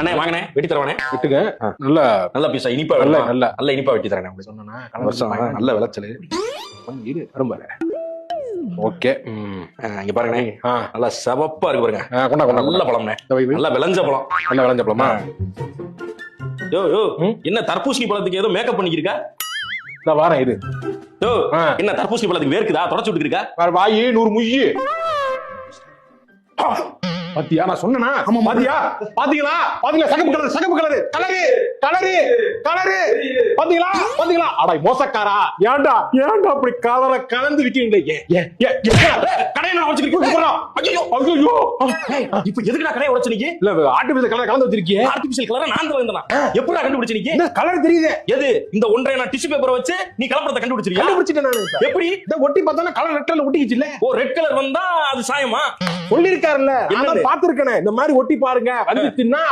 அண்ணே வாங்கண்ணே வெட்டி தரவானே விட்டுங்க. நல்ல நல்ல பீஸா இனிப்பா நல்ல நல்ல நல்ல நல்ல இனிப்பா வெட்டி தரேன் அப்படி சொன்னா வருஷம் நல்ல விளைச்சல் இரு வரும்பாரு. ஓகே. இங்க பாருங்கண்ணே நல்லா சிவப்பா இருக்கு பாருங்க. கொண்டா கொண்டா நல்ல பழம்ண்ணே, நல்லா விளைஞ்ச பழம். நல்ல விளைஞ்ச பழமா? யோ யோ என்ன தர்பூசணி பழத்துக்கு ஏதோ மேக்கப் பண்ணிக்கிருக்கா? நான் வாரேன் இது. யோ என்ன தர்பூசணி பழத்துக்கு வேர்க்குதா? தொடச்சு விட்டுருக்கா? வேற வாயி 100 முய்யி. பாத்தியா நான் சொன்னேனா? ஆமா பாத்தியா? பாத்தீங்களா? பாத்தீங்களா? சகப்பு கலர் கலரு கலரு கலரு பாத்தீங்களா? பாத்தீங்களா? அட மோசக்காரா, ஏன்டா அப்படி கலரை கலந்து விக்கிறீங்களே? கடையை நான் உடைச்சிருக்கேன். ஐயோ ஐயோ இப்ப எதுக்குடா கடையை உடைச்சீங்க? இல்ல ஆர்டிபிஷியல் கலர் கலந்து வச்சிருக்கீங்க. ஆர்டிபிஷியல் கலரை நான் தான் வந்தேனா? எப்படிடா கண்டுபிடிச்சீங்க? இந்த கலர் தெரியுது. எது இந்த ஒன்றை நான் டிஷ்யூ பேப்பரை வச்சு நீ கலப்படத்தை கண்டுபிடிச்சிருக்கியா? கண்டுபிடிச்சிட்டேன் நான். எப்படி இந்த ஒட்டி பார்த்தா கலர் ரெட் கலர் ஒட்டிக்கிச்சு இல்ல? ஓ ரெட் கலர் வந்தா அது சாயமா? சொல்லிருக்காருல்ல, நான் பாத்துருக்கேன். இந்த மாதிரி ஒட்டி பாருங்க வந்துச்சுன்னா